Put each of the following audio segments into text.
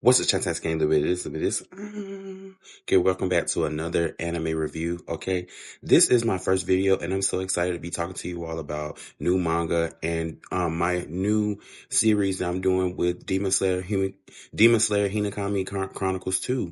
What's the Shamtasticgang? This. Okay, welcome back to another anime review. Okay, this is my first video, and I'm so excited to be talking to you all about new manga and my new series that I'm doing with Demon Slayer Hinokami Chronicles 2.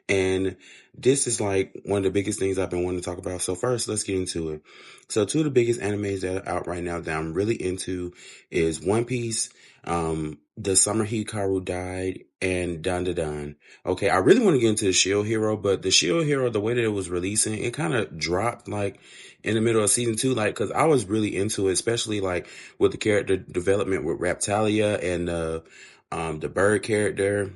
And this is like one of the biggest things I've been wanting to talk about. So first, let's get into it. So two of the biggest animes that are out right now that I'm really into is One Piece, the Summer Hikaru Died, and Dandadan. Okay, I really want to get into the Shield Hero, but the Shield Hero, the way that it was releasing, it kind of dropped like in the middle of season 2, like, cause I was really into it, especially like with the character development with Raptalia and the bird character.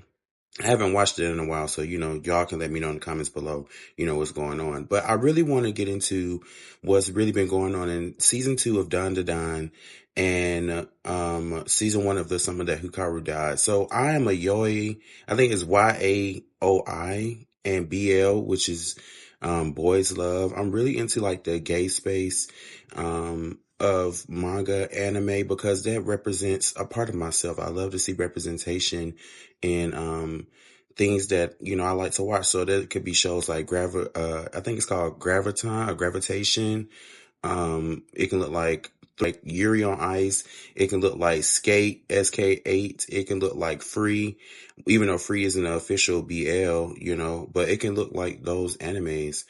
I haven't watched it in a while, so, y'all can let me know in the comments below, what's going on. But I really want to get into what's really been going on in season 2 of Dandadan and season 1 of the Summer That Hikaru Died. So I am a yaoi. I think it's YAOI and BL, which is boys love. I'm really into like the gay space of manga anime because that represents a part of myself. I love to see representation in things that I like to watch. So there could be shows like I think it's called Graviton or Gravitation. It can look like Yuri on Ice. It can look like Skate SK8. It can look like Free, even though Free isn't an official BL, but it can look like those animes.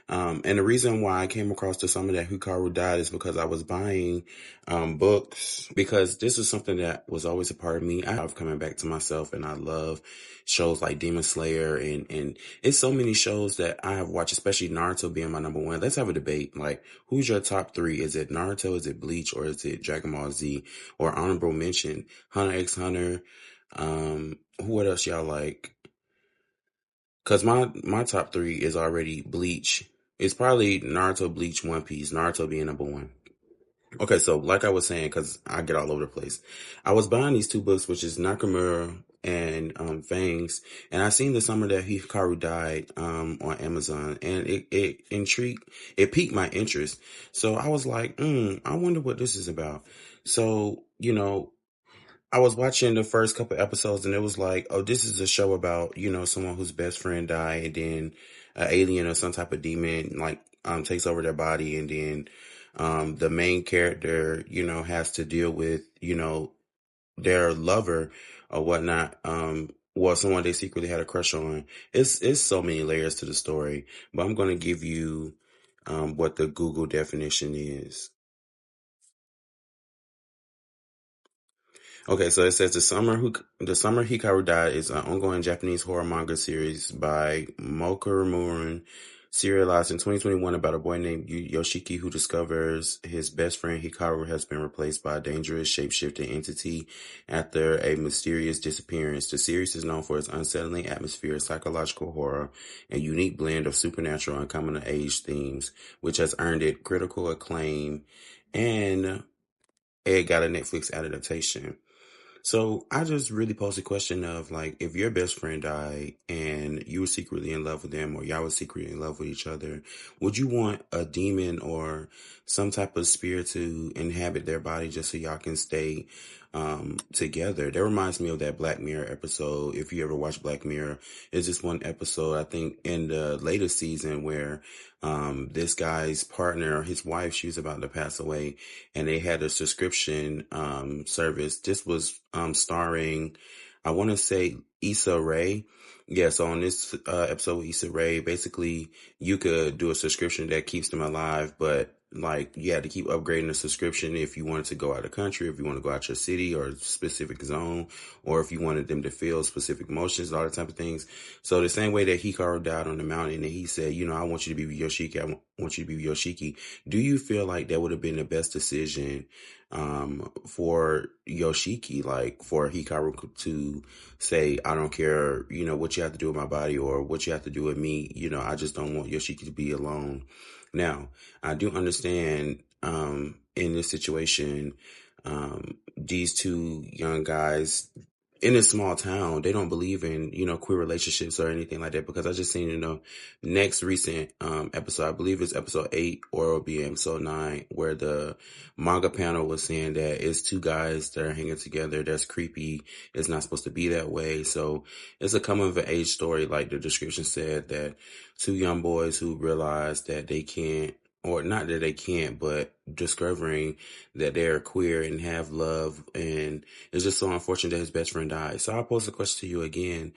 And the reason why I came across the Summer That Hikaru Died is because I was buying books, because this is something that was always a part of me. I love coming back to myself, and I love shows like Demon Slayer, and it's so many shows that I have watched, especially Naruto being my number one. Let's have a debate. Like, who's your top 3? Is it Naruto, is it Bleach, or is it Dragon Ball Z? Or honorable mention, Hunter x Hunter. What else y'all like? Cause my top 3 is already Bleach. It's probably Naruto, Bleach, One Piece. Naruto being number 1. Okay, so like I was saying, cause I get all over the place. I was buying these 2 books, which is Nakamura and Fangs, and I seen the Summer That Hikaru Died on Amazon, and it piqued my interest. So I was like, I wonder what this is about. So I was watching the first couple episodes, and it was like, oh, this is a show about, someone whose best friend died, and then an alien or some type of demon, like, takes over their body, and then, the main character, has to deal with, their lover or whatnot, well, someone they secretly had a crush on. It's so many layers to the story, but I'm going to give you, what the Google definition is. Okay, so it says the Summer Hikaru Died is an ongoing Japanese horror manga series by Mokuramura, serialized in 2021 about a boy named Yoshiki who discovers his best friend Hikaru has been replaced by a dangerous shape-shifting entity after a mysterious disappearance. The series is known for its unsettling atmosphere, psychological horror, and unique blend of supernatural and coming-of-age themes, which has earned it critical acclaim, and it got a Netflix adaptation. So I just really posed the question of, like, if your best friend died and you were secretly in love with them, or y'all were secretly in love with each other, would you want a demon or some type of spirit to inhabit their body just so y'all can stay together? That reminds me of that Black Mirror episode. If you ever watch Black Mirror, it's just one episode, I think in the latest season, where this guy's partner, his wife, she was about to pass away, and they had a subscription service. This was starring, I want to say, Issa Rae. Yeah, so on this episode with Issa Rae, basically you could do a subscription that keeps them alive, but like you had to keep upgrading the subscription if you wanted to go out of the country, if you want to go out your city or specific zone, or if you wanted them to feel specific emotions, all that type of things. So the same way that Hikaru died on the mountain and he said, I want you to be with Yoshiki, I want you to be with Yoshiki. Do you feel like that would have been the best decision for Yoshiki, like for Hikaru to say, I don't care, what you have to do with my body or what you have to do with me, I just don't want Yoshiki to be alone. Now, I do understand in this situation, these 2 young guys in this small town, they don't believe in, queer relationships or anything like that, because I just seen, next recent episode, I believe it's episode 8 or it'll be episode 9, where the manga panel was saying that it's two guys that are hanging together. That's creepy. It's not supposed to be that way. So it's a coming of age story. Like the description said, that two young boys who realize that they can't, or not that they can't, but discovering that they're queer and have love. And it's just so unfortunate that his best friend died. So I'll pose the question to you again.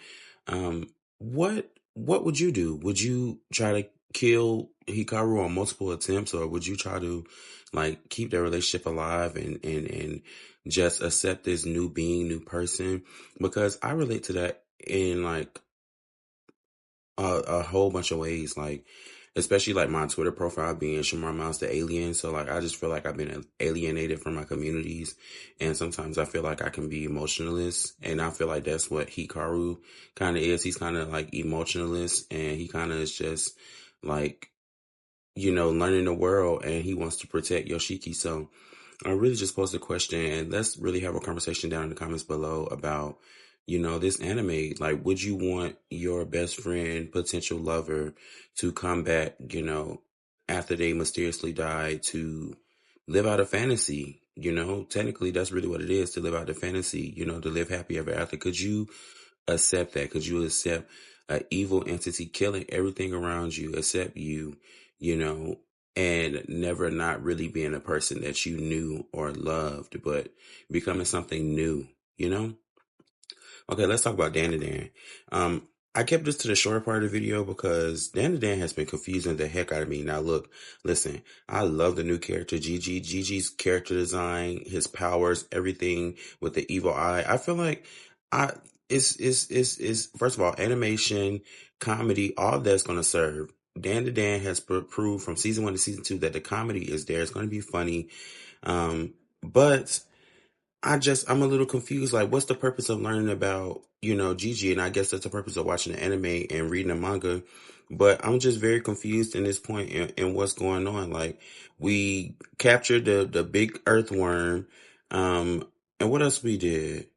What would you do? Would you try to kill Hikaru on multiple attempts, or would you try to like keep their relationship alive and just accept this new being, new person? Because I relate to that in like a whole bunch of ways, like especially like my Twitter profile being ShamarMiles the alien. So like I just feel like I've been alienated from my communities, and sometimes I feel like I can be emotionalist, and I feel like that's what Hikaru kind of is. He's kind of like emotionalist, and he kind of is just like, learning the world, and he wants to protect Yoshiki. So I really just posed a question, and let's really have a conversation down in the comments below about, this anime. Like, would you want your best friend, potential lover, to come back, after they mysteriously die, to live out a fantasy? Technically that's really what it is, to live out the fantasy, to live happy ever after. Could you accept that? Could you accept an evil entity killing everything around you except you, you know, and never not really being a person that you knew or loved, but becoming something new, you know? Okay, let's talk about Dandadan. I kept this to the shorter part of the video because Dandadan has been confusing the heck out of me. Now, look, listen, I love the new character, Gigi. Gigi's character design, his powers, everything with the evil eye. I feel like I is first of all, animation, comedy, all that's going to serve. Dandadan has proved from season 1 to season 2 that the comedy is there. It's going to be funny. But I'm a little confused. Like, what's the purpose of learning about, Gigi? And I guess that's the purpose of watching the anime and reading the manga. But I'm just very confused in this point in what's going on. Like, we captured the big earthworm. And what else we did?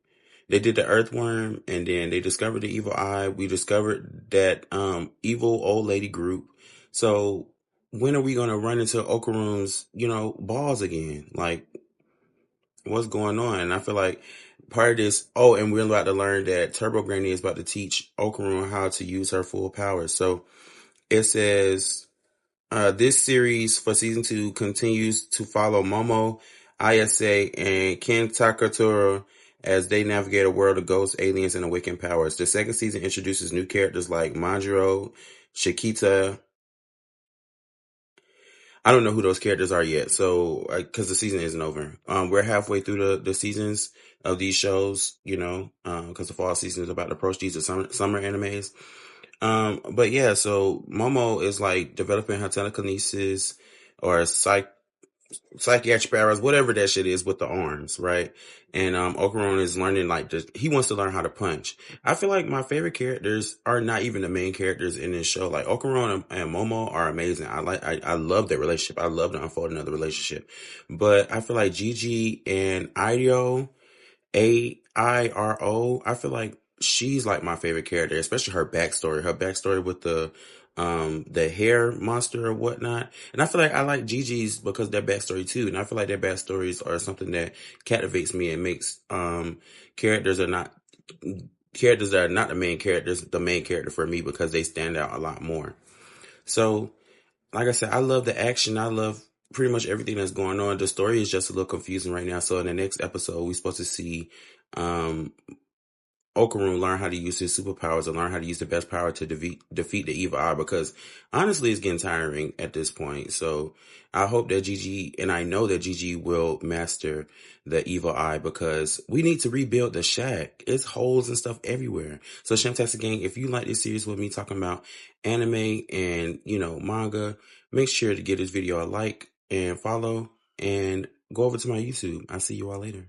They did the earthworm, and then they discovered the evil eye. We discovered that, evil old lady group. So when are we going to run into Okaru's, balls again? Like, what's going on? And I feel like part of this, and we're about to learn that Turbo Granny is about to teach Okaru how to use her full powers. So it says, this series for season 2 continues to follow Momo, Ayase, and Ken Takatura as they navigate a world of ghosts, aliens, and awakened powers. The second season introduces new characters like Manjiro, Shikita. I don't know who those characters are yet, so because the season isn't over. We're halfway through the seasons of these shows, because the fall season is about to approach. These are summer animes. But yeah, so Momo is like developing her telekinesis or psychiatric powers, whatever that shit is with the arms, right? And Okaron is learning he wants to learn how to punch. I feel like my favorite characters are not even the main characters in this show. Like Okaron and Momo are amazing. I love their relationship. I love the unfolding of the relationship. But I feel like Gigi and Irio, Airo, I feel like she's like my favorite character, especially her backstory. Her backstory with the hair monster or whatnot. And I feel like I like Gigi's because of their backstory too. And I feel like their backstories are something that captivates me and makes characters that are not the main characters the main character for me, because they stand out a lot more. So like I said, I love the action. I love pretty much everything that's going on. The story is just a little confusing right now. So in the next episode, we're supposed to see Okaru learn how to use his superpowers and learn how to use the best power to defeat the evil eye, because honestly, it's getting tiring at this point. So I hope that Gigi, and I know that Gigi will master the evil eye, because we need to rebuild the shack. It's holes and stuff everywhere. So Shamtasticgang, if you like this series with me talking about anime and, manga, make sure to give this video a like and follow and go over to my YouTube. I'll see you all later.